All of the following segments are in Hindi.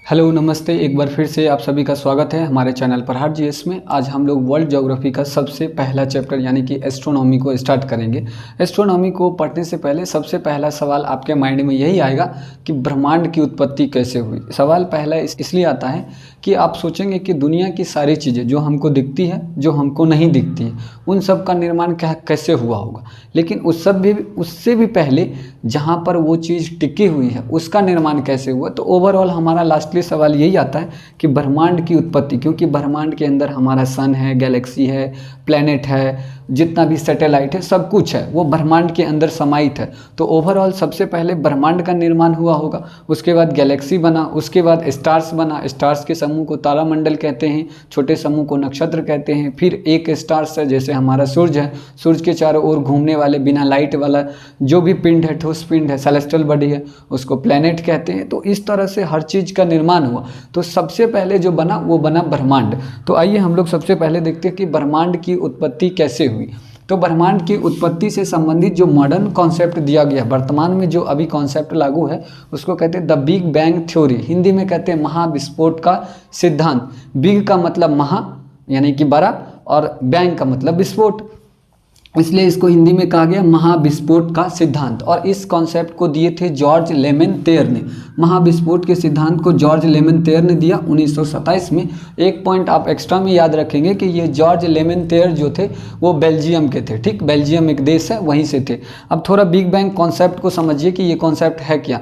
हेलो नमस्ते, एक बार फिर से आप सभी का स्वागत है हमारे चैनल प्रहार जीएस में। आज हम लोग वर्ल्ड ज्योग्राफी का सबसे पहला चैप्टर यानी कि एस्ट्रोनॉमी को स्टार्ट करेंगे। एस्ट्रोनॉमी को पढ़ने से पहले सबसे पहला सवाल आपके माइंड में यही आएगा कि ब्रह्मांड की उत्पत्ति कैसे हुई। सवाल पहला इसलिए आता है कि आप सोचेंगे कि दुनिया की सारी चीज़ें जो हमको दिखती है, जो हमको नहीं दिखती है, उन सब का निर्माण कैसे हुआ होगा। लेकिन उससे भी पहले जहाँ पर वो चीज़ टिकी हुई है उसका निर्माण कैसे हुआ। तो ओवरऑल हमारा लास्टली सवाल यही आता है कि ब्रह्मांड की उत्पत्ति, क्योंकि ब्रह्मांड के अंदर हमारा सन है, गैलेक्सी है, प्लैनेट है, जितना भी सैटेलाइट है, सब कुछ है, वो ब्रह्मांड के अंदर समाहित है। तो ओवरऑल सबसे पहले ब्रह्मांड का निर्माण हुआ होगा, उसके बाद गैलेक्सी बना, उसके बाद स्टार्स बना। स्टार्स के समूह को तारामंडल कहते हैं, छोटे समूह को नक्षत्र कहते हैं। फिर एक स्टार्स है, जैसे हमारा सूर्य है, सूर्य के चारों ओर घूमने वाले बिना लाइट वाला जो भी पिंड है, ठोस पिंड है, सेलेस्टियल बॉडी है, उसको प्लैनेट कहते हैं। तो इस तरह से हर चीज़ का निर्माण हुआ। तो सबसे पहले जो बना वो बना ब्रह्मांड। तो आइए हम लोग सबसे पहले देखते हैं कि ब्रह्मांड की उत्पत्ति कैसे हुई। तो ब्रह्मांड की उत्पत्ति से संबंधित जो मॉडर्न कॉन्सेप्ट दिया गया, वर्तमान में जो अभी कॉन्सेप्ट लागू है, उसको कहते हैं the big bang theory. Hindi में कहते हैं महाविस्फोट का सिद्धांत। बिग का मतलब महा यानी कि बड़ा, और बैंग का मतलब विस्फोट, इसलिए इसको हिंदी में कहा गया महाविस्फोट का सिद्धांत। और इस कॉन्सेप्ट को दिए थे जॉर्ज लेमेनतेयर ने। महाविस्फोट के सिद्धांत को जॉर्ज लेमेनतेयर ने दिया 1927 में। एक पॉइंट आप एक्स्ट्रा में याद रखेंगे कि ये जॉर्ज लेमेनतेयर जो थे वो बेल्जियम के थे। ठीक, बेल्जियम एक देश है, वहीं से थे। अब थोड़ा बिग बैंग कॉन्सेप्ट को समझिए कि ये कॉन्सेप्ट है क्या।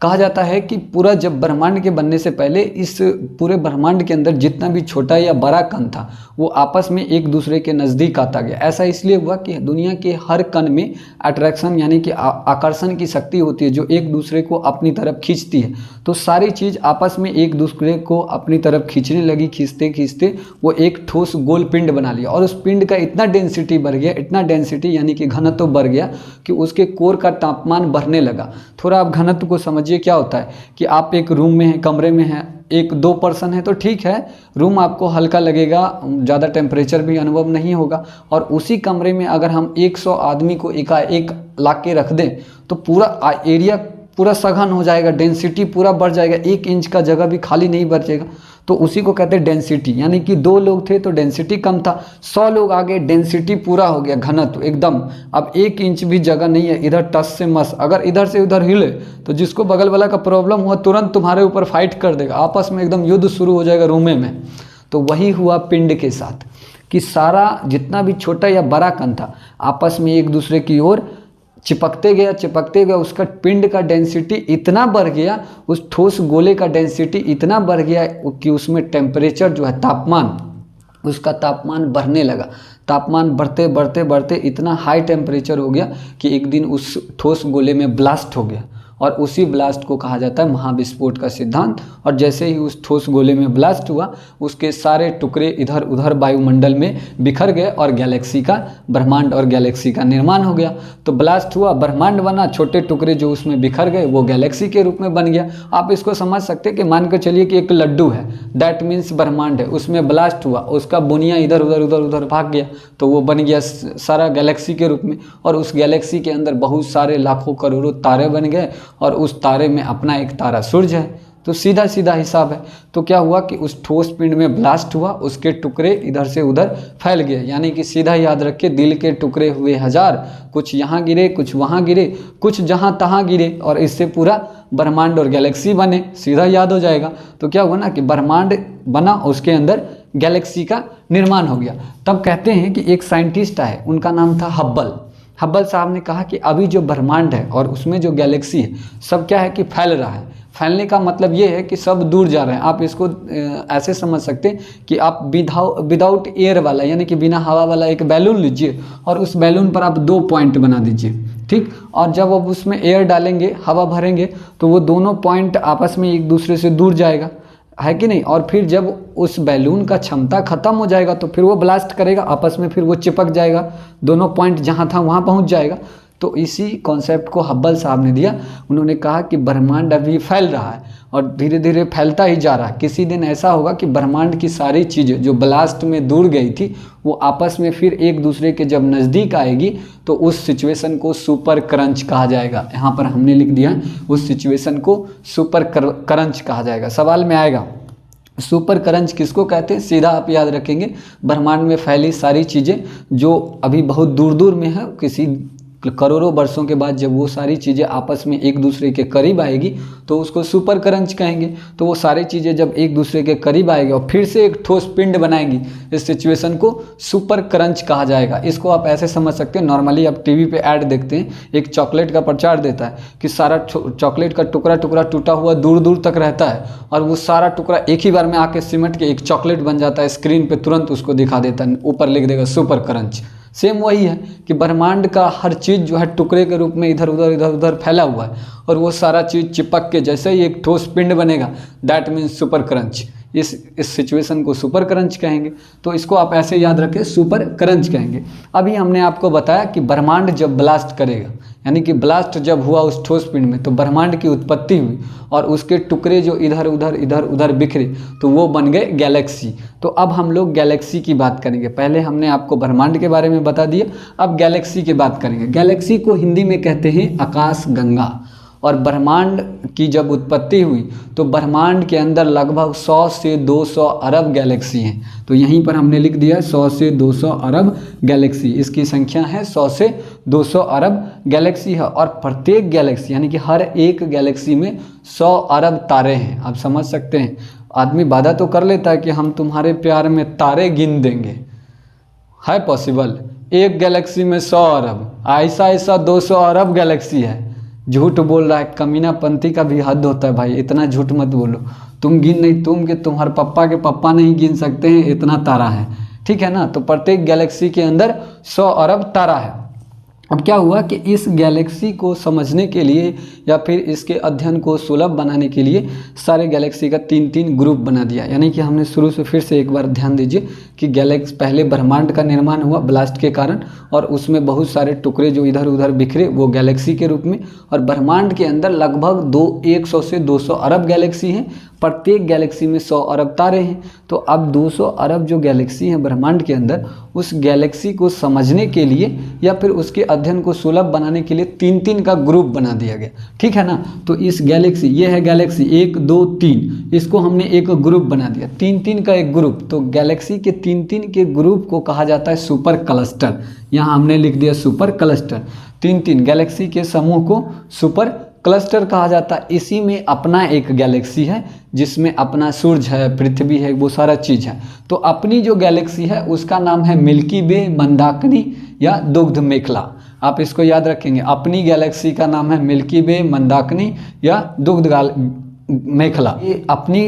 कहा जाता है कि पूरा जब ब्रह्मांड के बनने से पहले इस पूरे ब्रह्मांड के अंदर जितना भी छोटा या बड़ा कण था वो आपस में एक दूसरे के नज़दीक आता गया। ऐसा इसलिए हुआ कि दुनिया के हर कण में अट्रैक्शन यानी कि आकर्षण की शक्ति होती है जो एक दूसरे को अपनी तरफ खींचती है। तो सारी चीज़ आपस में एक दूसरे को अपनी तरफ खींचने लगी। खींचते खींचते वो एक ठोस गोल पिंड बना लिया, और उस पिंड का इतना डेंसिटी बढ़ गया, इतना डेंसिटी यानी कि घनत्व बढ़ गया कि उसके कोर का तापमान बढ़ने लगा। थोड़ा आप घनत्व को समझ ये क्या होता है कि आप एक रूम में हैं, कमरे में हैं, एक दो पर्सन है तो ठीक है, रूम आपको हल्का लगेगा, ज़्यादा टेम्परेचर भी अनुभव नहीं होगा। और उसी कमरे में अगर हम 100 आदमी को एकाएक ला के रख दें तो पूरा एरिया पूरा सघन हो जाएगा, डेंसिटी पूरा बढ़ जाएगा, 1 इंच का जगह भी खाली नहीं बचेगा। तो उसी को कहते हैं डेंसिटी। यानी कि 2 लोग थे तो डेंसिटी कम था, 100 लोग आ गए, डेंसिटी पूरा हो गया, घनत्व एकदम। अब 1 इंच भी जगह नहीं है, इधर टस से मस। अगर इधर से उधर हिले तो जिसको बगल वाला का प्रॉब्लम हुआ तुरंत तुम्हारे ऊपर फाइट कर देगा, आपस में एकदम युद्ध शुरू हो जाएगा रूमे में। तो वही हुआ पिंड के साथ कि सारा जितना भी छोटा या बड़ा कण था आपस में एक दूसरे की ओर चिपकते गया। उसका पिंड का डेंसिटी इतना बढ़ गया, उस ठोस गोले का डेंसिटी इतना बढ़ गया कि उसमें टेम्परेचर जो है, तापमान, उसका तापमान बढ़ने लगा। तापमान बढ़ते बढ़ते बढ़ते इतना हाई टेम्परेचर हो गया कि एक दिन उस ठोस गोले में ब्लास्ट हो गया, और उसी ब्लास्ट को कहा जाता है महाविस्फोट का सिद्धांत। और जैसे ही उस ठोस गोले में ब्लास्ट हुआ उसके सारे टुकड़े इधर उधर वायुमंडल में बिखर गए और गैलेक्सी का, ब्रह्मांड और गैलेक्सी का निर्माण हो गया। तो ब्लास्ट हुआ, ब्रह्मांड बना, छोटे टुकड़े जो उसमें बिखर गए वो गैलेक्सी के रूप में बन गया। आप इसको समझ सकते हैं कि मान कर चलिए कि एक लड्डू है, दैट मीन्स ब्रह्मांड है, उसमें ब्लास्ट हुआ, उसका बुनिया इधर उधर भाग गया तो वो बन गया सारा गैलेक्सी के रूप में। और उस गैलेक्सी के अंदर बहुत सारे लाखों करोड़ों तारे बन गए, और उस तारे में अपना एक तारा सूर्य है। तो सीधा सीधा हिसाब है। तो क्या हुआ कि उस ठोस पिंड में ब्लास्ट हुआ, उसके टुकड़े इधर से उधर फैल गए। यानी कि सीधा याद रखिए, दिल के टुकड़े हुए 1000, कुछ यहाँ गिरे, कुछ वहाँ गिरे, कुछ जहाँ तहाँ गिरे, और इससे पूरा ब्रह्मांड और गैलेक्सी बने। सीधा याद हो जाएगा। तो क्या हुआ ना कि ब्रह्मांड बना, उसके अंदर गैलेक्सी का निर्माण हो गया। तब कहते हैं कि एक साइंटिस्ट आए, उनका नाम था हब्बल साहब ने कहा कि अभी जो ब्रह्मांड है और उसमें जो गैलेक्सी है सब क्या है कि फैल रहा है। फैलने का मतलब ये है कि सब दूर जा रहे हैं। आप इसको ऐसे समझ सकते हैं कि आप विदाउट एयर वाला यानी कि बिना हवा वाला एक बैलून लीजिए और उस बैलून पर आप 2 पॉइंट बना दीजिए, ठीक। और जब आप उसमें एयर डालेंगे, हवा भरेंगे, तो वो दोनों पॉइंट आपस में एक दूसरे से दूर जाएगा, है कि नहीं। और फिर जब उस बैलून का क्षमता खत्म हो जाएगा तो फिर वो ब्लास्ट करेगा, आपस में फिर वो चिपक जाएगा, दोनों पॉइंट जहाँ था वहाँ पहुँच जाएगा। तो इसी कॉन्सेप्ट को हब्बल साहब ने दिया। उन्होंने कहा कि ब्रह्मांड अभी फैल रहा है और धीरे धीरे फैलता ही जा रहा है। किसी दिन ऐसा होगा कि ब्रह्मांड की सारी चीज़ें जो ब्लास्ट में दूर गई थी वो आपस में फिर एक दूसरे के जब नज़दीक आएगी तो उस सिचुएशन को सुपर क्रंच कहा जाएगा। यहाँ पर हमने लिख दिया उस सिचुएशन को सुपर क्रंच कहा जाएगा। सवाल में आएगा सुपर क्रंच किसको कहते हैं, सीधा आप याद रखेंगे ब्रह्मांड में फैली सारी चीज़ें जो अभी बहुत दूर दूर में है, किसी करोड़ों वर्षों के बाद जब वो सारी चीज़ें आपस में एक दूसरे के करीब आएगी तो उसको सुपर क्रंच कहेंगे। तो वो सारी चीज़ें जब एक दूसरे के करीब आएगी और फिर से एक ठोस पिंड बनाएंगी, इस सिचुएशन को सुपर क्रंच कहा जाएगा। इसको आप ऐसे समझ सकते हैं, नॉर्मली आप टीवी पे ऐड देखते हैं, एक चॉकलेट का प्रचार देता है कि सारा चॉकलेट का टुकड़ा टुकड़ा टूटा हुआ दूर दूर तक रहता है और वो सारा टुकड़ा एक ही बार में आके सिमट के एक चॉकलेट बन जाता है, स्क्रीन पर तुरंत उसको दिखा देता है, ऊपर लिख देगा सुपर क्रंच। सेम वही है कि ब्रह्मांड का हर चीज़ जो है टुकड़े के रूप में इधर उधर फैला हुआ है और वो सारा चीज़ चिपक के जैसे ही एक ठोस पिंड बनेगा, दैट मीन्स सुपर क्रंच। इस सिचुएशन को सुपर क्रंच कहेंगे। तो इसको आप ऐसे याद रखें, सुपर क्रंच कहेंगे। अभी हमने आपको बताया कि ब्रह्मांड जब ब्लास्ट करेगा, यानी कि ब्लास्ट जब हुआ उस ठोस पिंड में तो ब्रह्मांड की उत्पत्ति हुई और उसके टुकड़े जो इधर उधर बिखरे तो वो बन गए गैलेक्सी। तो अब हम लोग गैलेक्सी की बात करेंगे। पहले हमने आपको ब्रह्मांड के बारे में बता दिया, अब गैलेक्सी की बात करेंगे। गैलेक्सी को हिंदी में कहते हैं आकाश गंगा। और ब्रह्मांड की जब उत्पत्ति हुई तो ब्रह्मांड के अंदर लगभग 100 से 200 अरब गैलेक्सी हैं। तो यहीं पर हमने लिख दिया 100 से 200 अरब गैलेक्सी, इसकी संख्या है 100 से 200 अरब गैलेक्सी है। और प्रत्येक गैलेक्सी यानी कि हर एक गैलेक्सी में 100 अरब तारे हैं। आप समझ सकते हैं, आदमी वादा तो कर लेता है कि हम तुम्हारे प्यार में तारे गिन देंगे, है पॉसिबल? एक गैलेक्सी में 100 अरब, ऐसा 200 अरब गैलेक्सी है। झूठ बोल रहा है, कमीनापंती का भी हद होता है भाई, इतना झूठ मत बोलो। तुम गिन नहीं, तुम कि तुम्हारे पप्पा के पप्पा नहीं गिन सकते हैं, इतना तारा है, ठीक है ना। तो प्रत्येक गैलेक्सी के अंदर 100 अरब तारा है। अब क्या हुआ कि इस गैलेक्सी को समझने के लिए या फिर इसके अध्ययन को सुलभ बनाने के लिए सारे गैलेक्सी का 3-3 ग्रुप बना दिया। यानी कि हमने शुरू से फिर से एक बार ध्यान दीजिए कि गैलेक्सी पहले ब्रह्मांड का निर्माण हुआ ब्लास्ट के कारण और उसमें बहुत सारे टुकड़े जो इधर उधर बिखरे वो गैलेक्सी के रूप में। और ब्रह्मांड के अंदर लगभग 100 से 200 अरब गैलेक्सी हैं, प्रत्येक गैलेक्सी में 100 अरब तारे हैं। तो अब 200 अरब जो गैलेक्सी हैं ब्रह्मांड के अंदर, उस गैलेक्सी को समझने के लिए या फिर उसके अध्ययन को सुलभ बनाने के लिए 3-3 का ग्रुप बना दिया गया, ठीक है ना। तो इस गैलेक्सी, ये है गैलेक्सी 1 2 3, इसको हमने एक ग्रुप बना दिया, 3-3 का एक ग्रुप। तो गैलेक्सी के 3-3 के ग्रुप को कहा जाता है सुपर क्लस्टर। यहाँ हमने लिख दिया सुपर क्लस्टर। 3-3 गैलेक्सी के समूह को सुपर क्लस्टर कहा जाता है। इसी में अपना एक गैलेक्सी है जिसमें अपना सूरज है, पृथ्वी है, वो सारा चीज़ है। तो अपनी जो गैलेक्सी है उसका नाम है मिल्की वे, मंदाकिनी या दुग्ध मेखला। आप इसको याद रखेंगे, अपनी गैलेक्सी का नाम है मिल्की वे, मंदाकिनी या दुग्ध मेखला। ये अपनी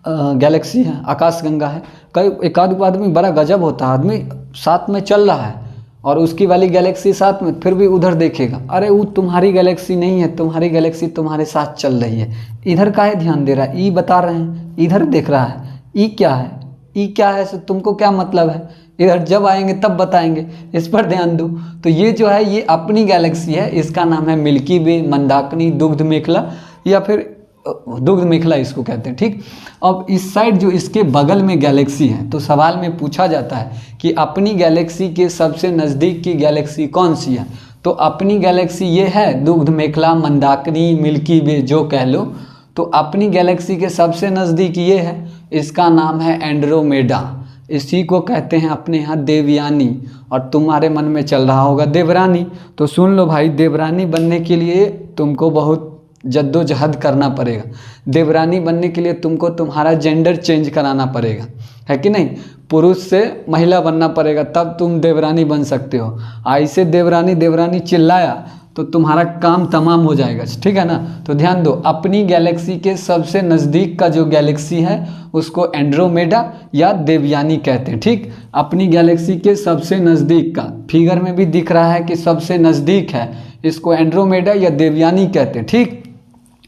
गैलेक्सी है, आकाश गंगा है। कई एक आध आदमी बड़ा गजब होता है, आदमी साथ में चल रहा है और उसकी वाली गैलेक्सी साथ में, फिर भी उधर देखेगा, अरे वो तुम्हारी गैलेक्सी नहीं है, तुम्हारी गैलेक्सी तुम्हारे साथ चल रही है, इधर काहे ध्यान दे रहा है, ई बता रहे हैं, इधर देख रहा है, ई क्या है, ई क्या है, तुमको क्या मतलब है, इधर जब आएंगे तब बताएंगे, इस पर ध्यान दो। तो ये जो है ये अपनी गैलेक्सी है, इसका नाम है मिल्की वे, मंदाकिनी, दुग्ध मेखला या फिर दुग्ध मेखला इसको कहते हैं, ठीक। अब इस साइड जो इसके बगल में गैलेक्सी है, तो सवाल में पूछा जाता है कि अपनी गैलेक्सी के सबसे नज़दीक की गैलेक्सी कौन सी है। तो अपनी गैलेक्सी ये है, दुग्ध मेखला, मंदाकिनी, मिल्की वे जो कह लो। तो अपनी गैलेक्सी के सबसे नज़दीक ये है, इसका नाम है एंड्रोमेडा। इसी को कहते हैं अपने यहाँ देवयानी, और तुम्हारे मन में चल रहा होगा देवरानी। तो सुन लो भाई, देवरानी बनने के लिए तुमको बहुत जद्दोजहद करना पड़ेगा। देवरानी बनने के लिए तुमको तुम्हारा जेंडर चेंज कराना पड़ेगा, है कि नहीं। पुरुष से महिला बनना पड़ेगा, तब तुम देवरानी बन सकते हो। ऐसे देवरानी देवरानी चिल्लाया तो तुम्हारा काम तमाम हो जाएगा, ठीक है ना। तो ध्यान दो, अपनी गैलेक्सी के सबसे नज़दीक का जो गैलेक्सी है उसको एंड्रोमेडा या देवयानी कहते हैं, ठीक। अपनी गैलेक्सी के सबसे नज़दीक का, फिगर में भी दिख रहा है कि सबसे नज़दीक है, इसको एंड्रोमेडा या देवयानी कहते हैं, ठीक।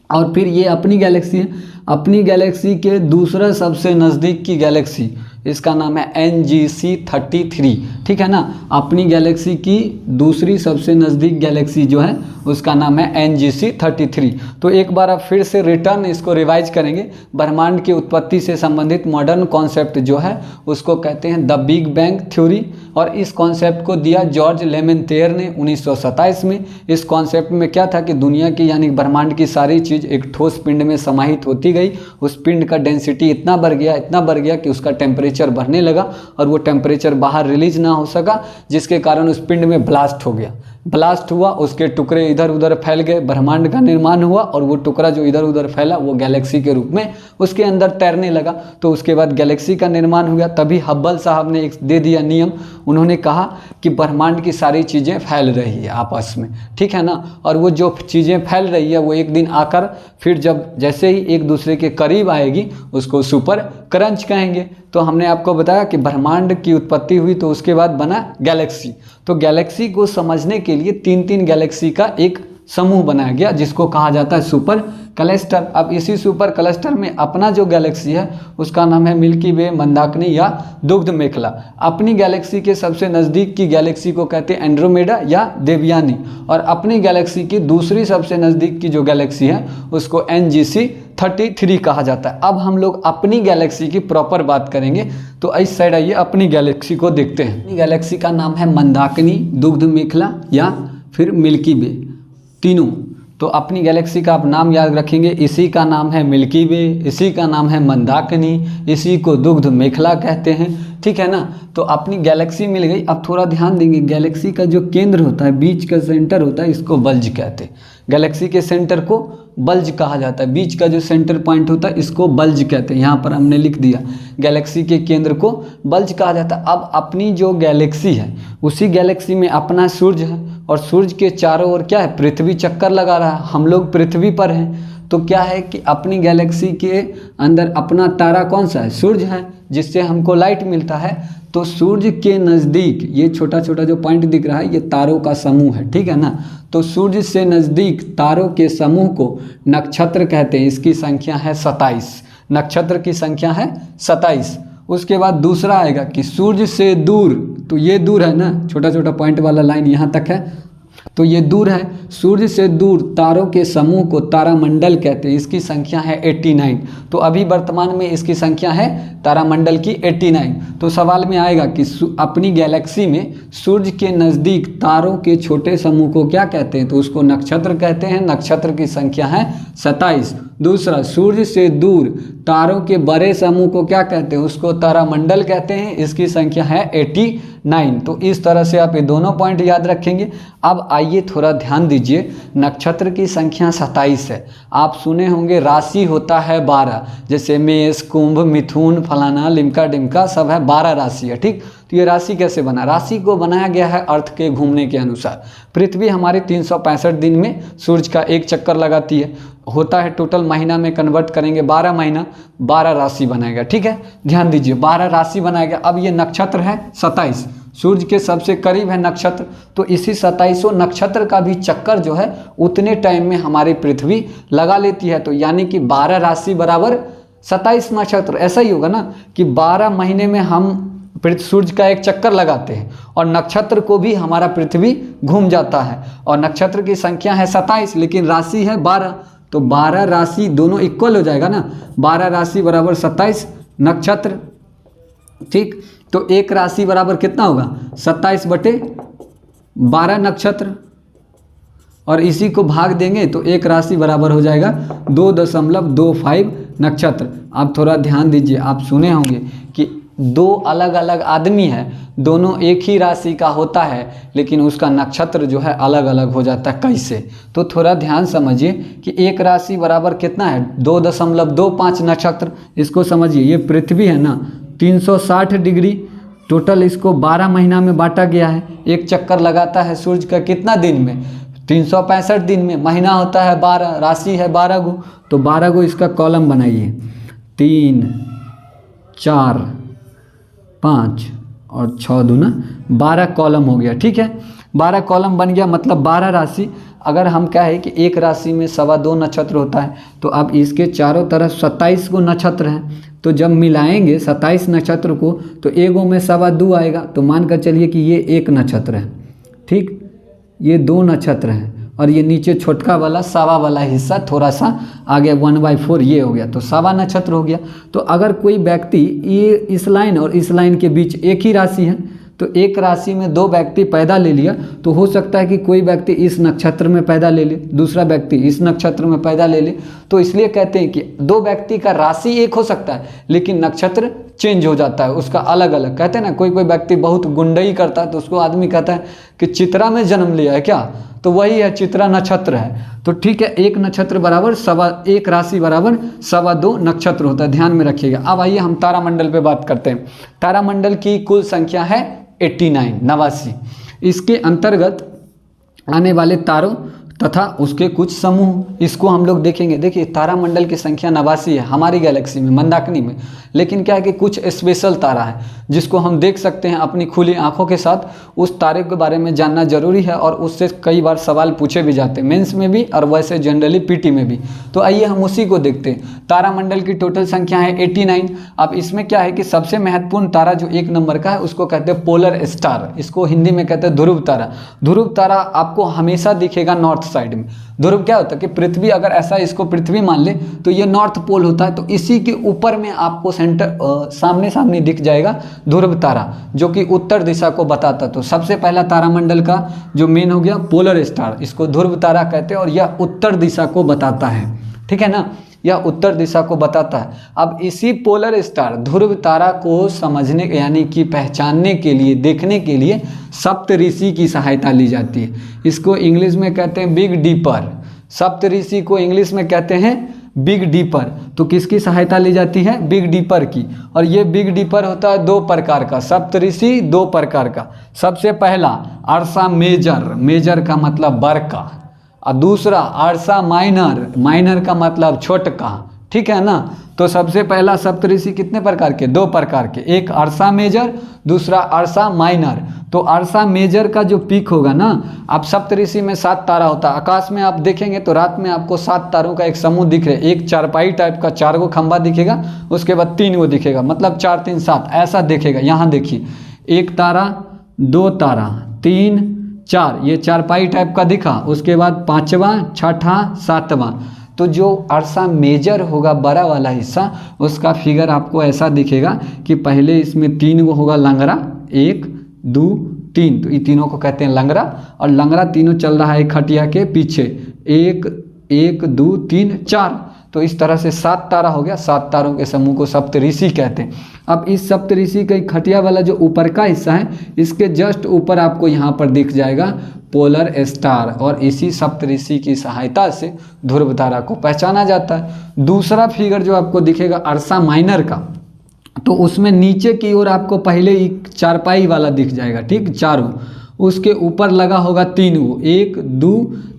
और फिर ये अपनी गैलेक्सी है, अपनी गैलेक्सी के दूसरा सबसे नज़दीक की गैलेक्सी इसका नाम है NGC-33, ठीक है ना। अपनी गैलेक्सी की दूसरी सबसे नज़दीक गैलेक्सी जो है उसका नाम है NGC-33। तो एक बार आप फिर से रिटर्न इसको रिवाइज करेंगे। ब्रह्मांड की उत्पत्ति से संबंधित मॉडर्न कॉन्सेप्ट जो है उसको कहते हैं द बिग बैंग थ्योरी, और इस कॉन्सेप्ट को दिया जॉर्ज लेमेंथेयर ने 1927 में। इस कॉन्सेप्ट में क्या था कि दुनिया की यानी ब्रह्मांड की सारी चीज़ एक ठोस पिंड में समाहित होती गई। उस पिंड का डेंसिटी इतना बढ़ गया कि उसका टेम्परेचर बढ़ने लगा और वो टेम्परेचर बाहर रिलीज ना हो सका, जिसके कारण उस पिंड में ब्लास्ट हो गया। ब्लास्ट हुआ, उसके टुकड़े इधर उधर फैल गए, ब्रह्मांड का निर्माण हुआ, और वो टुकड़ा जो इधर उधर फैला वो गैलेक्सी के रूप में उसके अंदर तैरने लगा। तो उसके बाद गैलेक्सी का निर्माण हो गया। तभी हब्बल साहब ने एक दे दिया नियम, उन्होंने कहा कि ब्रह्मांड की सारी चीज़ें फैल रही है आपस में, ठीक है ना। और वो जो चीज़ें फैल रही है वो एक दिन आकर फिर जब जैसे ही एक दूसरे के करीब आएगी उसको सुपर क्रंच कहेंगे। तो हमने आपको बताया कि ब्रह्मांड की उत्पत्ति हुई तो उसके बाद बना गैलेक्सी। तो गैलेक्सी को समझने के लिए 3 गैलेक्सी का एक समूह बनाया गया जिसको कहा जाता है सुपर क्लस्टर। अब इसी सुपर क्लस्टर में अपना जो गैलेक्सी है उसका नाम है मिल्की वे, मंदाकिनी या दुग्ध मेखला। अपनी गैलेक्सी के सबसे नज़दीक की गैलेक्सी को कहते हैं एंड्रोमेडा या देवयानी, और अपनी गैलेक्सी की दूसरी सबसे नज़दीक की जो गैलेक्सी है उसको NGC-33 कहा जाता है। अब हम लोग अपनी गैलेक्सी की प्रॉपर बात करेंगे, तो इस साइड आइए अपनी गैलेक्सी को देखते हैं। अपनी गैलेक्सी का नाम है मंदाकिनी, दुग्ध मेखला या फिर मिल्की वे, तीनों। तो अपनी गैलेक्सी का आप नाम याद रखेंगे, इसी का नाम है मिल्की वे, इसी का नाम है मंदाकिनी, इसी को दुग्ध मेखला कहते हैं, ठीक है ना। तो अपनी गैलेक्सी मिल गई। अब थोड़ा ध्यान देंगे, गैलेक्सी का जो केंद्र होता है, बीच का सेंटर होता है, इसको बल्ज कहते हैं। गैलेक्सी के सेंटर को बल्ज कहा जाता है, बीच का जो सेंटर पॉइंट होता है इसको बल्ज कहते हैं। यहाँ पर हमने लिख दिया, गैलेक्सी के केंद्र को बल्ज कहा जाता है। अब अपनी जो गैलेक्सी है उसी गैलेक्सी में अपना सूर्य है, और सूर्य के चारों ओर क्या है, पृथ्वी चक्कर लगा रहा है, हम लोग पृथ्वी पर हैं। तो क्या है कि अपनी गैलेक्सी के अंदर अपना तारा कौन सा है, सूर्य है, जिससे हमको लाइट मिलता है। तो सूर्य के नज़दीक ये छोटा छोटा जो पॉइंट दिख रहा है ये तारों का समूह है, ठीक है ना। तो सूर्य से नज़दीक तारों के समूह को नक्षत्र कहते हैं। इसकी संख्या है 27, नक्षत्र की संख्या है 27। उसके बाद दूसरा आएगा कि सूर्य से दूर, तो ये दूर है ना, छोटा छोटा पॉइंट वाला लाइन यहाँ तक है, तो ये दूर है। सूर्य से दूर तारों के समूह को तारामंडल कहते हैं। इसकी संख्या है 89। तो अभी वर्तमान में इसकी संख्या है तारामंडल की 89। तो सवाल में आएगा कि अपनी गैलेक्सी में सूर्य के नज़दीक तारों के छोटे समूह को क्या कहते हैं, तो उसको नक्षत्र कहते हैं। नक्षत्र की संख्या है 27। दूसरा, सूर्य से दूर तारों के बड़े समूह को क्या कहते हैं, उसको तारामंडल कहते हैं। इसकी संख्या है 89। तो इस तरह से आप ये दोनों पॉइंट याद रखेंगे। अब आइए थोड़ा ध्यान दीजिए, नक्षत्र की संख्या 27 है। आप सुने होंगे राशि होता है 12, जैसे मेष, कुंभ, मिथुन, फलाना, लिमका डिमका सब है, 12 राशि है, ठीक। तो ये राशि कैसे बना, राशि को बनाया गया है अर्थ के घूमने के अनुसार। पृथ्वी हमारे 365 दिन में सूर्य का एक चक्कर लगाती है, होता है टोटल महीना में कन्वर्ट करेंगे 12 महीना, 12 राशि बनाएगा, ठीक है। ध्यान दीजिए 12 राशि बनाएगा। अब ये नक्षत्र है 27, सूर्य के सबसे करीब है नक्षत्र, तो इसी 27 नक्षत्र का भी चक्कर जो है उतने टाइम में हमारी पृथ्वी लगा लेती है। तो यानी कि 12 राशि बराबर 27 नक्षत्र। ऐसा ही होगा ना कि 12 महीने में हम सूर्य का एक चक्कर लगाते हैं और नक्षत्र को भी हमारा पृथ्वी घूम जाता है, और नक्षत्र की संख्या है 27 लेकिन राशि है 12। तो 12 राशि दोनों इक्वल हो जाएगा ना, 12 राशि बराबर 27 नक्षत्र, ठीक। तो एक राशि बराबर कितना होगा, 27/12 नक्षत्र, और इसी को भाग देंगे तो एक राशि बराबर हो जाएगा 2.25 नक्षत्र। आप थोड़ा ध्यान दीजिए, आप सुने होंगे कि दो अलग अलग आदमी है, दोनों एक ही राशि का होता है लेकिन उसका नक्षत्र जो है अलग अलग हो जाता है, कैसे। तो थोड़ा ध्यान समझिए कि एक राशि बराबर कितना है, 2.25 नक्षत्र। इसको समझिए, ये पृथ्वी है ना 360 डिग्री, टोटल इसको 12 महीना में बांटा गया है। एक चक्कर लगाता है सूर्य का कितना दिन में, 365 दिन में। महीना होता है 12, राशि है 12 गो, तो 12 गो इसका कॉलम बनाइए, 3, 4, 5 और 6 दूना 12 कॉलम हो गया, ठीक है। 12 कॉलम बन गया, मतलब 12 राशि। अगर हम क्या है कि एक राशि में 2.25 नक्षत्र होता है, तो अब इसके चारों तरफ 27 गो नक्षत्र हैं, तो जब मिलाएंगे 27 नक्षत्र को तो एगो में 2.25 आएगा, तो मान कर चलिए कि ये 1 नक्षत्र है, ठीक, ये 2 नक्षत्र हैं, और ये नीचे छोटका वाला सवा वाला हिस्सा थोड़ा सा आगे 1/4 ये हो गया, तो 1.25 नक्षत्र हो गया। तो अगर कोई व्यक्ति ये इस लाइन और इस लाइन के बीच एक ही राशि है, तो एक राशि में 2 व्यक्ति पैदा ले लिया, तो हो सकता है कि कोई व्यक्ति इस नक्षत्र में पैदा ले ले, दूसरा व्यक्ति इस नक्षत्र में पैदा ले ले। तो इसलिए कहते हैं कि 2 व्यक्ति का राशि एक हो सकता है लेकिन नक्षत्र चेंज हो जाता है उसका अलग अलग। कहते हैं ना, कोई व्यक्ति बहुत गुंडई करता है तो उसको आदमी कहता है कि चित्रा में जन्म लिया है क्या, तो वही है, चित्रा नक्षत्र है। तो ठीक है, एक नक्षत्र बराबर एक राशि बराबर 2.25 नक्षत्र होता है, ध्यान में रखिएगा। अब आइए हम तारामंडल पे बात करते हैं। तारामंडल की कुल संख्या है 89। इसके अंतर्गत आने वाले तारों तथा उसके कुछ समूह, इसको हम लोग देखेंगे। देखिए, तारामंडल की संख्या 89 है हमारी गैलेक्सी में, मंदाकिनी में, लेकिन क्या है कि कुछ स्पेशल तारा है जिसको हम देख सकते हैं अपनी खुली आंखों के साथ। उस तारे के बारे में जानना जरूरी है और उससे कई बार सवाल पूछे भी जाते हैं, मेंस में भी और वैसे जनरली पीटी में भी। तो आइए हम उसी को देखते हैं। तारामंडल की टोटल संख्या है 89। अब इसमें क्या है कि सबसे महत्वपूर्ण तारा जो 1 नंबर का है उसको कहते हैं पोलर स्टार, इसको हिंदी में कहते हैं ध्रुव तारा। ध्रुव तारा आपको हमेशा दिखेगा नॉर्थ साइड में। ध्रुव क्या होता है कि पृथ्वी, अगर ऐसा इसको पृथ्वी मान ले तो ये नॉर्थ पोल होता है, तो इसी के ऊपर में आपको सामने सामने दिख जाएगा ध्रुव तारा, जो कि उत्तर दिशा को बताता। तो सबसे पहला तारामंडल का जो मेन हो गया पोलर स्टार, इसको ध्रुव तारा कहते हैं और यह उत्तर दिशा को बताता है, ठीक है ना, यह उत्तर दिशा को बताता है। अब इसी पोलर स्टार ध्रुव तारा को समझने यानी कि पहचानने के लिए, देखने के लिए सप्तऋषि की सहायता ली जाती है। इसको इंग्लिश में कहते हैं बिग डीपर। सप्तऋषि को इंग्लिश में कहते हैं बिग डीपर। तो किसकी सहायता ली जाती है? बिग डीपर की। और ये बिग डीपर होता है 2 प्रकार का, सप्तऋषि 2 प्रकार का। सबसे पहला अर्सा मेजर, मेजर का मतलब बड़का, और दूसरा अर्सा माइनर, माइनर का मतलब छोटका, ठीक है ना। तो सबसे पहला सप्तऋषि कितने प्रकार के? 2 प्रकार के, एक अर्सा मेजर, दूसरा अर्सा माइनर। तो अर्सा मेजर का जो पीक होगा ना, आप सप्तऋषि में 7 तारा होता है। आकाश में आप देखेंगे तो रात में आपको 7 तारों का एक समूह दिख रहे, एक चारपाई टाइप का 4 गो खंबा दिखेगा, उसके बाद 3 गो दिखेगा, मतलब 4 3 7 ऐसा दिखेगा। यहाँ देखिए, 1 तारा, 2 तारा, 3 4, ये चारपाई टाइप का दिखा, उसके बाद 5वां, 6ठा, 7वां। तो जो अर्सा मेजर होगा बड़ा वाला हिस्सा, उसका फिगर आपको ऐसा दिखेगा कि पहले इसमें 3 गो होगा लंगरा, 1 2 3, तो ये तीनों को कहते हैं लंगरा। और लंगरा तीनों चल रहा है खटिया के पीछे, 1 1 2 3 4। तो इस तरह से 7 तारा हो गया। 7 तारों के समूह को सप्तऋषि कहते हैं। अब इस सप्तऋषि का खटिया वाला जो ऊपर का हिस्सा है, इसके जस्ट ऊपर आपको यहाँ पर दिख जाएगा पोलर स्टार, और इसी सप्तऋषि की सहायता से ध्रुव तारा को पहचाना जाता है। दूसरा फिगर जो आपको दिखेगा अर्सा माइनर का, तो उसमें नीचे की ओर आपको पहले ही चारपाई वाला दिख जाएगा, ठीक, चारों, उसके ऊपर लगा होगा 3 गो, 1 2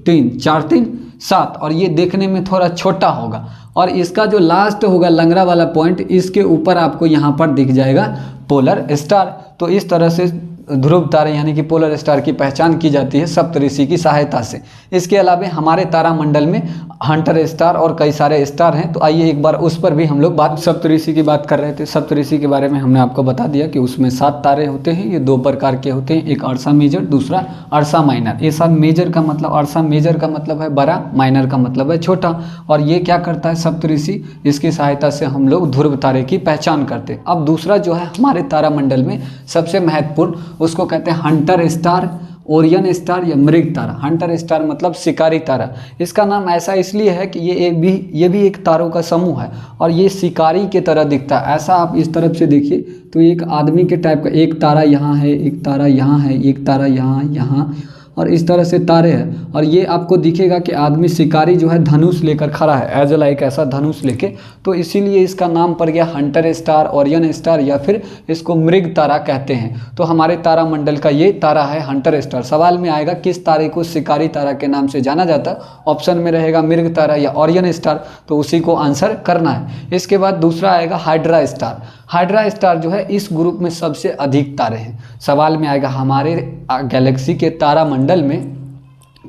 3, 4 3 7, और ये देखने में थोड़ा छोटा होगा। और इसका जो लास्ट होगा लंगरा वाला पॉइंट, इसके ऊपर आपको यहाँ पर दिख जाएगा पोलर स्टार। तो इस तरह से ध्रुव तारे यानी कि पोलर स्टार की पहचान की जाती है सप्तऋषि की सहायता से। इसके अलावा हमारे तारामंडल में हंटर स्टार और कई सारे स्टार हैं। तो आइए एक बार उस पर भी हम लोग सप्तऋषि की बात कर रहे थे। सप्तऋषि के बारे में हमने आपको बता दिया कि उसमें 7 तारे होते हैं। ये 2 प्रकार के होते हैं, एक अर्सा मेजर, दूसरा अर्सा माइनर। ये सब मेजर का मतलब, अर्सा मेजर का मतलब है बड़ा, माइनर का मतलब है छोटा। और ये क्या करता है सप्तऋषि, इसकी सहायता से हम लोग ध्रुव तारे की पहचान करते हैं। अब दूसरा जो है हमारे तारामंडल में सबसे महत्वपूर्ण, उसको कहते हैं हंटर स्टार, ओरियन स्टार या मृग तारा। हंटर स्टार मतलब शिकारी तारा। इसका नाम ऐसा इसलिए है कि ये भी एक तारों का समूह है और ये शिकारी के तरह दिखता है। ऐसा आप इस तरफ से देखिए तो एक आदमी के टाइप का, एक तारा यहाँ है, एक तारा यहाँ है, एक तारा यहाँ, और इस तरह से तारे हैं। और ये आपको दिखेगा कि आदमी शिकारी जो है धनुष लेकर खड़ा है, एज लाइक ऐसा धनुष लेके। तो इसीलिए इसका नाम पड़ गया हंटर स्टार, ओरियन स्टार, या फिर इसको मृग तारा कहते हैं। तो हमारे तारामंडल का ये तारा है हंटर स्टार। सवाल में आएगा किस तारे को शिकारी तारा के नाम से जाना जाता है, ऑप्शन में रहेगा मृग तारा या ओरियन स्टार, तो उसी को आंसर करना है। इसके बाद दूसरा आएगा हाइड्रा स्टार। हाइड्रा स्टार जो है इस ग्रुप में सबसे अधिक तारे हैं। सवाल में आएगा हमारे गैलेक्सी के तारामंडल में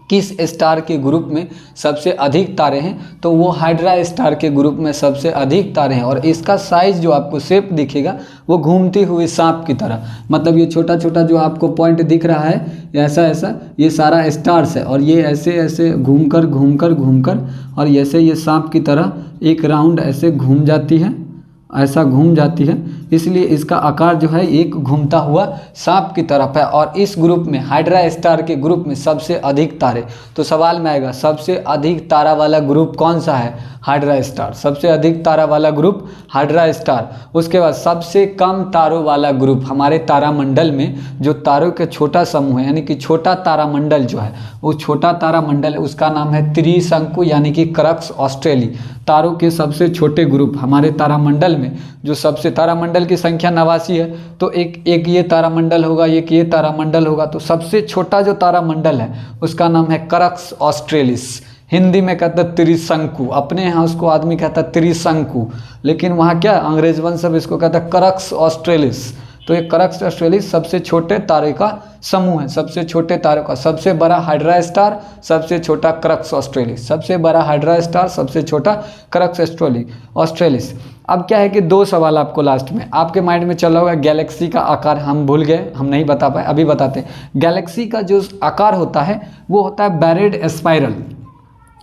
किस स्टार के ग्रुप में सबसे अधिक तारे हैं, तो वो हाइड्रा स्टार के ग्रुप में सबसे अधिक तारे हैं। और इसका साइज जो आपको शेप दिखेगा वो घूमती हुई सांप की तरह, मतलब ये छोटा छोटा जो आपको पॉइंट दिख रहा है ऐसा ऐसा, ये सारा स्टार्स है और ये ऐसे ऐसे घूमकर घूमकर घूमकर और ऐसे ये सांप की तरह एक राउंड ऐसे घूम जाती है, ऐसा घूम जाती है, इसलिए इसका आकार जो है एक घूमता हुआ सांप की तरफ है। और इस ग्रुप में हाइड्रा स्टार के ग्रुप में सबसे अधिक तारे, तो सवाल में आएगा सबसे अधिक तारा वाला ग्रुप कौन सा है, हाइड्रा स्टार, सबसे अधिक तारा वाला ग्रुप हाइड्रा स्टार। उसके बाद सबसे कम तारों वाला ग्रुप, हमारे तारामंडल में जो तारों के छोटा समूह है यानी कि छोटा तारामंडल जो है वो छोटा तारामंडल, उसका नाम है त्रिशंकु यानी कि क्रक्स ऑस्ट्रेली। तारों के सबसे छोटे ग्रुप हमारे तारामंडल में, जो सबसे तारामंडल की संख्या 89 है, तो एक ये तारामंडल होगा, एक ये तारामंडल होगा, तो सबसे छोटा जो तारामंडल है उसका नाम है क्रक्स ऑस्ट्रेलिस। हिंदी में कहता है त्रिशंकु, अपने यहाँ उसको आदमी कहता है त्रिशंकु, लेकिन वहाँ क्या अंग्रेजवन सब इसको कहता है क्रक्स ऑस्ट्रेलिस। तो ये क्रक्स ऑस्ट्रेलिस सबसे छोटे तारे का समूह है, सबसे छोटे तारों का, सबसे बड़ा हाइड्रा स्टार, सबसे छोटा क्रक्स ऑस्ट्रेलिस, सबसे बड़ा हाइड्रा स्टार, सबसे छोटा क्रक्स ऑस्ट्रेलिस। अब क्या है कि 2 सवाल आपको लास्ट में आपके माइंड में चल रहा होगा, गैलेक्सी का आकार हम भूल गए, हम नहीं बता पाए, अभी बताते हैं। गैलेक्सी का जो आकार होता है वो होता है बैरेड स्पाइरल,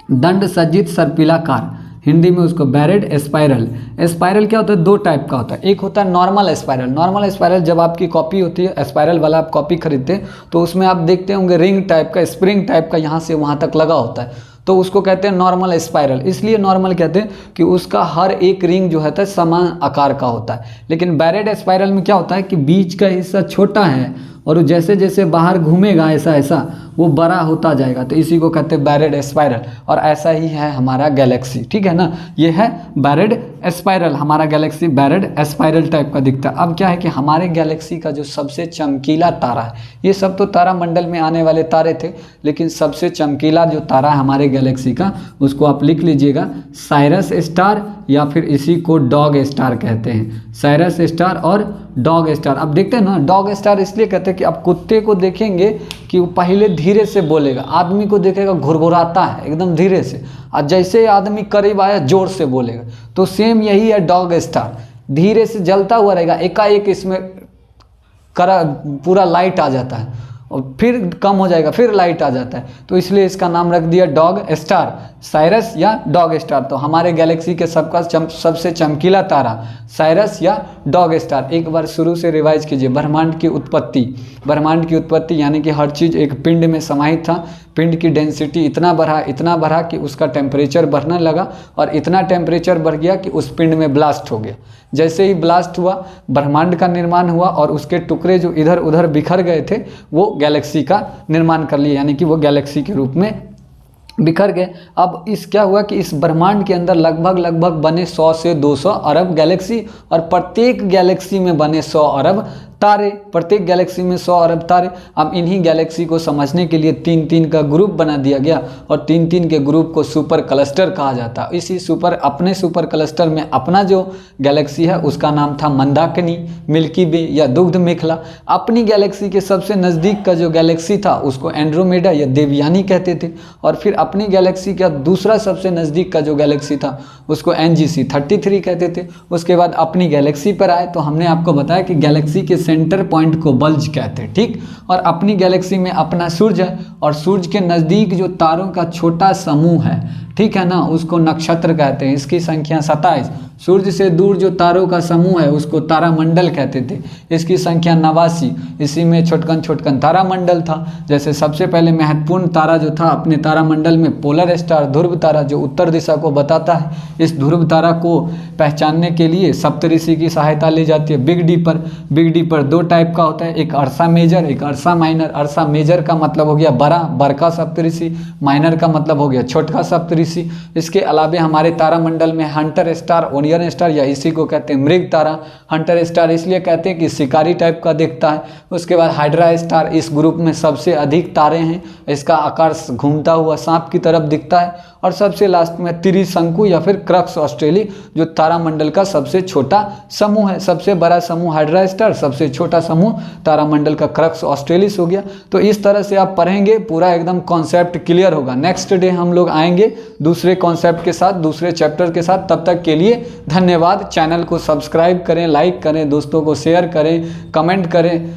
दंड सज्जित सर्पिलाकार, हिंदी में उसको बैरेड स्पाइरल। स्पाइरल क्या होता है, 2 टाइप का होता है, एक होता है नॉर्मल स्पाइरल। नॉर्मल स्पाइरल जब आपकी कॉपी होती है, स्पाइरल वाला आप कॉपी खरीदते हैं तो उसमें आप देखते होंगे रिंग टाइप का, स्प्रिंग टाइप का यहाँ से वहाँ तक लगा होता है, तो उसको कहते हैं नॉर्मल स्पाइरल। इसलिए नॉर्मल कहते हैं कि उसका हर एक रिंग जो है समान आकार का होता है। लेकिन बैरेड स्पाइरल में क्या होता है कि बीच का हिस्सा छोटा है और जैसे जैसे बाहर घूमेगा ऐसा ऐसा वो बड़ा होता जाएगा, तो इसी को कहते हैं बैरेड स्पाइरल। और ऐसा ही है हमारा गैलेक्सी, ठीक है ना, ये है बैरेड स्पाइरल, हमारा गैलेक्सी बैरेड स्पाइरल टाइप का दिखता है। अब क्या है कि हमारे गैलेक्सी का जो सबसे चमकीला तारा है, ये सब तो तारामंडल में आने वाले तारे थे, लेकिन सबसे चमकीला जो तारा है हमारे गैलेक्सी का, उसको आप लिख लीजिएगा साइरस स्टार, या फिर इसी को डॉग स्टार कहते हैं, साइरस स्टार और डॉग स्टार। अब देखते हैं ना, डॉग स्टार इसलिए कहते हैं कि आप कुत्ते को देखेंगे कि वो पहले धीरे से बोलेगा, आदमी को देखेगा घुरघुराता है एकदम धीरे से, और जैसे आदमी करीब आया जोर से बोलेगा। तो सेम यही है डॉग स्टार, धीरे से जलता हुआ रहेगा, एकाएक इसमें पूरा लाइट आ जाता है और फिर कम हो जाएगा, फिर लाइट आ जाता है, तो इसलिए इसका नाम रख दिया डॉग स्टार, साइरस या डॉग स्टार। तो हमारे गैलेक्सी के सबसे चमकीला तारा साइरस या डॉग स्टार। एक बार शुरू से रिवाइज कीजिए, ब्रह्मांड की उत्पत्ति यानी कि हर चीज़ एक पिंड में समाहित था, पिंड की डेंसिटी इतना बढ़ा कि उसका टेम्परेचर बढ़ने लगा, और इतना टेम्परेचर बढ़ गया कि उस पिंड में ब्लास्ट हो गया। जैसे ही ब्लास्ट हुआ ब्रह्मांड का निर्माण हुआ, और उसके टुकड़े जो इधर उधर बिखर गए थे वो गैलेक्सी का निर्माण कर लिए, यानी कि वो गैलेक्सी के रूप में बिखर गए। अब इस क्या हुआ कि इस ब्रह्मांड के अंदर लगभग बने 100 से 200 अरब गैलेक्सी, और प्रत्येक गैलेक्सी में बने 100 अरब तारे, प्रत्येक गैलेक्सी में 100 अरब तारे। अब इन्हीं गैलेक्सी को समझने के लिए 3-3 का ग्रुप बना दिया गया, और 3-3 के ग्रुप को सुपर क्लस्टर कहा जाता है। इसी अपने सुपर क्लस्टर में अपना जो गैलेक्सी है उसका नाम था मंदाकिनी, मिल्की वे या दुग्ध मेखला। अपनी गैलेक्सी के सबसे नज़दीक का जो गैलेक्सी था उसको एंड्रोमेडा या देवयानी कहते थे, और फिर अपनी गैलेक्सी का दूसरा सबसे नज़दीक का जो गैलेक्सी था उसको NGC 33 कहते थे। उसके बाद अपनी गैलेक्सी पर आए तो हमने आपको बताया कि गैलेक्सी के सेंटर पॉइंट को बल्ज कहते हैं, ठीक। और अपनी गैलेक्सी में अपना सूर्य है, और सूर्य के नज़दीक जो तारों का छोटा समूह है, ठीक है ना, उसको नक्षत्र कहते हैं। इसकी संख्या 27। सूर्य से दूर जो तारों का समूह है उसको तारामंडल कहते थे, इसकी संख्या 89। इसी में छोटकन तारामंडल था। जैसे सबसे पहले महत्वपूर्ण तारा जो था अपने तारामंडल में पोलर स्टार, ध्रुव तारा, जो उत्तर दिशा को बताता है। इस ध्रुव तारा को पहचानने के लिए सप्तऋषि की सहायता ली जाती है। बिग डी पर 2 टाइप का होता है, एक अर्सा मेजर, एक अर्सा माइनर। अर्सा मेजर का मतलब हो गया बड़का सप्तऋषि, माइनर का मतलब हो गया छोटका सप्तऋषि। इसके अलावा हमारे तारामंडल में हंटर स्टार, ओनियन स्टार, या इसी को कहते हैं मृग तारा। हंटर स्टार इसलिए कहते हैं कि शिकारी टाइप का दिखता है। उसके बाद हाइड्रा स्टार, इस ग्रुप में सबसे अधिक तारे हैं, इसका आकार घूमता हुआ सांप की तरफ दिखता है। और सबसे लास्ट में त्रिशंकु या फिर क्रक्स ऑस्ट्रेली, जो तारामंडल का सबसे छोटा समूह है। सबसे बड़ा समूह हाइड्रा स्टार, सबसे छोटा समूह तारामंडल का क्रक्स ऑस्ट्रेलिस हो गया। तो इस तरह से आप पढ़ेंगे, पूरा एकदम कॉन्सेप्ट क्लियर होगा। नेक्स्ट डे हम लोग आएंगे दूसरे कॉन्सेप्ट के साथ, दूसरे चैप्टर के साथ। तब तक के लिए धन्यवाद। चैनल को सब्सक्राइब करें, लाइक करें, दोस्तों को शेयर करें, कमेंट करें।